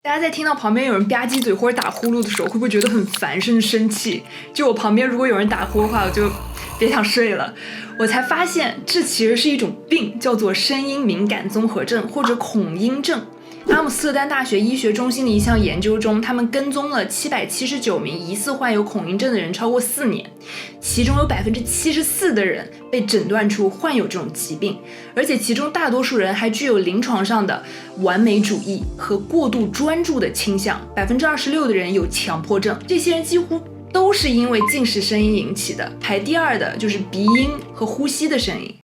大家在听到旁边有人吧唧嘴或者打呼噜的时候，会不会觉得很烦甚至生气？就我旁边如果有人打呼的话，我就别想睡了。我才发现这其实是一种病，叫做声音敏感综合症或者恐音症。阿姆斯特丹大学医学中心的一项研究中，他们跟踪了779名疑似患有恐音症的人超过4年，其中有74%的人被诊断出患有这种疾病，而且其中大多数人还具有临床上的完美主义和过度专注的倾向，26%的人有强迫症，这些人几乎都是因为进食声音引起的，排第2的就是鼻音和呼吸的声音。